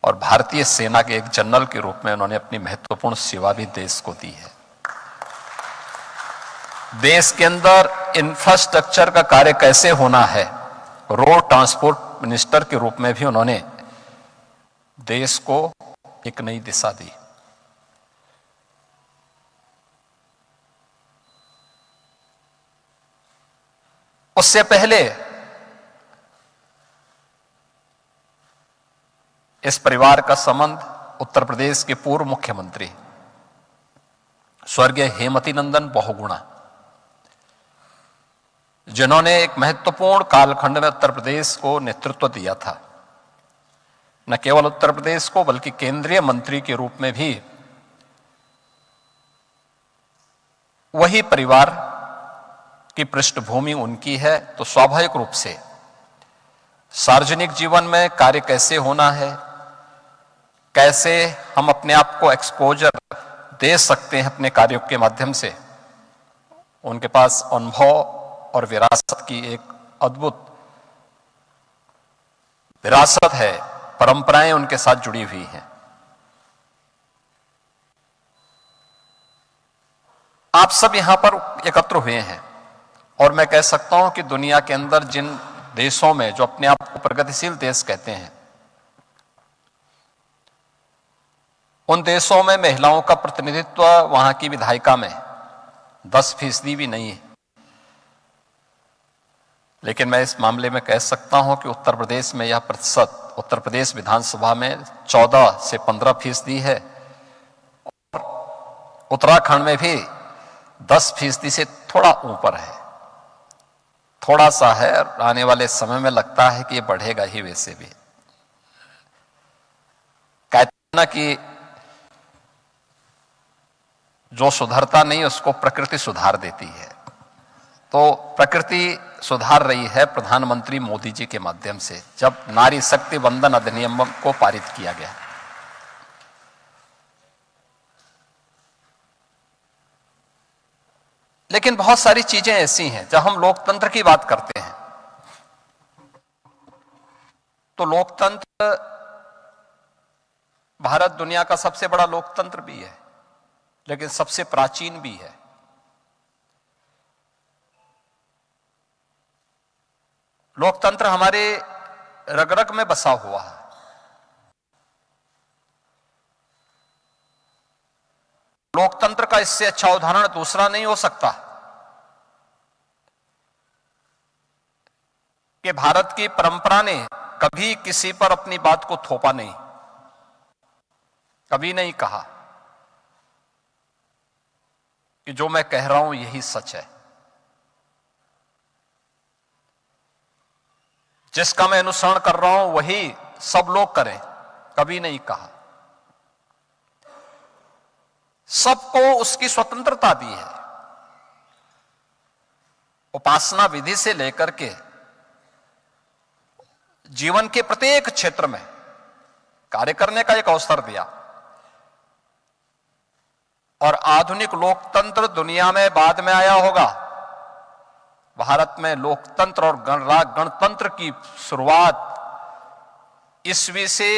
और भारतीय सेना के एक जनरल के रूप में उन्होंने अपनी महत्वपूर्ण सेवा भी देश को दी है। देश के अंदर इंफ्रास्ट्रक्चर का कार्य कैसे होना है, रोड ट्रांसपोर्ट मिनिस्टर के रूप में भी उन्होंने देश को एक नई दिशा दी। उससे पहले इस परिवार का संबंध उत्तर प्रदेश के पूर्व मुख्यमंत्री स्वर्गीय हेमवती नंदन बहुगुणा, जिन्होंने एक महत्वपूर्ण कालखंड में उत्तर प्रदेश को नेतृत्व दिया था। न केवल उत्तर प्रदेश को बल्कि केंद्रीय मंत्री के रूप में भी वही परिवार की पृष्ठभूमि उनकी है। तो स्वाभाविक रूप से सार्वजनिक जीवन में कार्य कैसे होना है, कैसे हम अपने आप को एक्सपोजर दे सकते हैं अपने कार्यों के माध्यम से, उनके पास अनुभव और विरासत की एक अद्भुत विरासत है, परंपराएं उनके साथ जुड़ी हुई हैं। आप सब यहां पर एकत्र हुए हैं और मैं कह सकता हूं कि दुनिया के अंदर जिन देशों में जो अपने आप को प्रगतिशील देश कहते हैं, उन देशों में महिलाओं का प्रतिनिधित्व वहां की विधायिका में 10% भी नहीं है। लेकिन मैं इस मामले में कह सकता हूं कि उत्तर प्रदेश में यह प्रतिशत उत्तर प्रदेश विधानसभा में 14 से 15% है और उत्तराखंड में भी 10% से थोड़ा ऊपर है, थोड़ा सा है। आने वाले समय में लगता है कि ये बढ़ेगा ही। वैसे भी कहते हैं ना कि जो सुधरता नहीं उसको प्रकृति सुधार देती है। तो प्रकृति सुधार रही है प्रधानमंत्री मोदी जी के माध्यम से, जब नारी शक्ति वंदन अधिनियम को पारित किया गया। लेकिन बहुत सारी चीजें ऐसी हैं, जब हम लोकतंत्र की बात करते हैं तो लोकतंत्र, भारत दुनिया का सबसे बड़ा लोकतंत्र भी है लेकिन सबसे प्राचीन भी है। लोकतंत्र हमारे रग रग में बसा हुआ है। लोकतंत्र का इससे अच्छा उदाहरण दूसरा नहीं हो सकता। कि भारत की परंपरा ने कभी किसी पर अपनी बात को थोपा नहीं, कभी नहीं कहा कि जो मैं कह रहा हूं यही सच है। जिसका मैं अनुसरण कर रहा हूं वही सब लोग करें, कभी नहीं कहा। सबको उसकी स्वतंत्रता दी है। उपासना विधि से लेकर के जीवन के प्रत्येक क्षेत्र में कार्य करने का एक अवसर दिया। और आधुनिक लोकतंत्र दुनिया में बाद में आया होगा, भारत में लोकतंत्र और गणतंत्र की शुरुआत ईस्वी से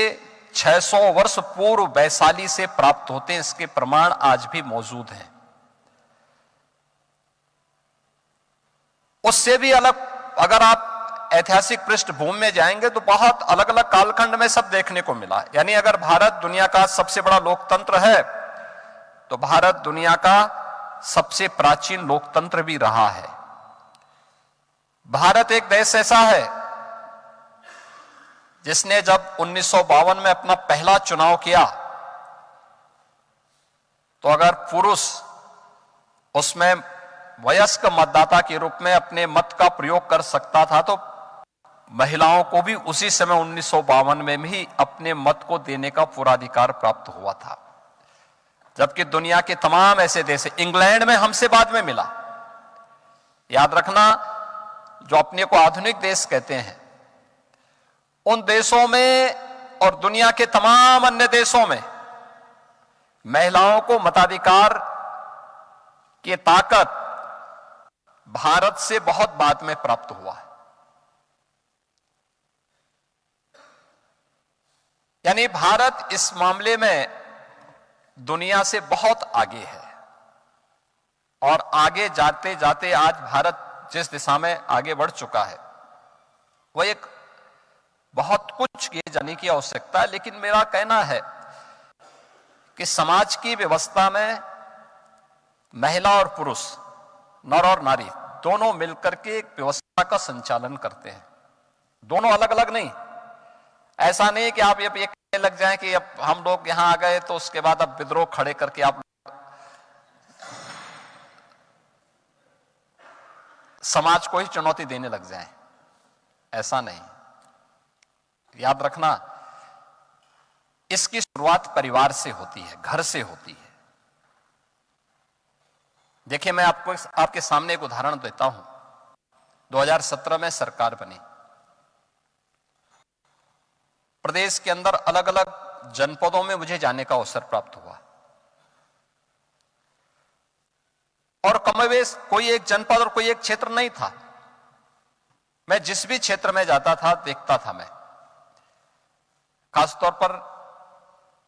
600 वर्ष पूर्व वैशाली से प्राप्त होते हैं। इसके प्रमाण आज भी मौजूद हैं। उससे भी अलग अगर आप ऐतिहासिक पृष्ठभूमि में जाएंगे तो बहुत अलग अलग कालखंड में सब देखने को मिला। यानी अगर भारत दुनिया का सबसे बड़ा लोकतंत्र है तो भारत दुनिया का सबसे प्राचीन लोकतंत्र भी रहा है। भारत एक देश ऐसा है जिसने जब 1952 में अपना पहला चुनाव किया तो अगर पुरुष उसमें वयस्क मतदाता के रूप में अपने मत का प्रयोग कर सकता था तो महिलाओं को भी उसी समय 1952 में भी अपने मत को देने का पूरा अधिकार प्राप्त हुआ था। जबकि दुनिया के तमाम ऐसे देश, इंग्लैंड में हमसे बाद में मिला। याद रखना, जो अपने को आधुनिक देश कहते हैं, उन देशों में और दुनिया के तमाम अन्य देशों में महिलाओं को मताधिकार की ताकत भारत से बहुत बाद में प्राप्त हुआ है। यानी भारत इस मामले में दुनिया से बहुत आगे है। और आगे जाते जाते आज भारत जिस दिशा में आगे बढ़ चुका है वह एक बहुत कुछ किए जाने की आवश्यकता है। लेकिन मेरा कहना है कि समाज की व्यवस्था में महिला और पुरुष, नर और नारी दोनों मिलकर के एक व्यवस्था का संचालन करते हैं। दोनों अलग अलग नहीं। ऐसा नहीं कि आप ये कहने लग जाएं कि अब हम लोग यहां आ गए तो उसके बाद अब विद्रोह खड़े करके आप समाज को ही चुनौती देने लग जाएं। ऐसा नहीं। याद रखना, इसकी शुरुआत परिवार से होती है, घर से होती है। देखिए, मैं आपके सामने एक उदाहरण देता हूं। 2017 में सरकार बनी। प्रदेश के अंदर अलग अलग जनपदों में मुझे जाने का अवसर प्राप्त हुआ और कमोबेश कोई एक जनपद और कोई एक क्षेत्र नहीं था। मैं जिस भी क्षेत्र में जाता था देखता था। मैं खासतौर पर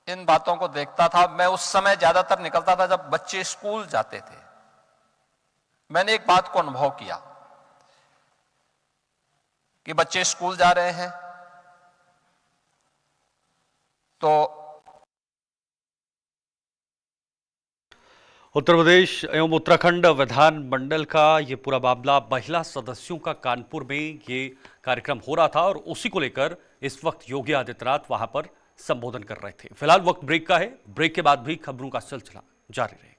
इन बातों को देखता था। मैं उस समय ज्यादातर निकलता था जब बच्चे स्कूल जाते थे। मैंने एक बात को अनुभव किया कि बच्चे स्कूल जा रहे हैं तो उत्तर प्रदेश एवं उत्तराखंड विधानमंडल का ये पूरा मामला महिला सदस्यों का कानपुर में ये कार्यक्रम हो रहा था और उसी को लेकर इस वक्त योगी आदित्यनाथ वहां पर संबोधन कर रहे थे। फिलहाल वक्त ब्रेक का है। ब्रेक के बाद भी खबरों का सिलसिला जारी रहेगा।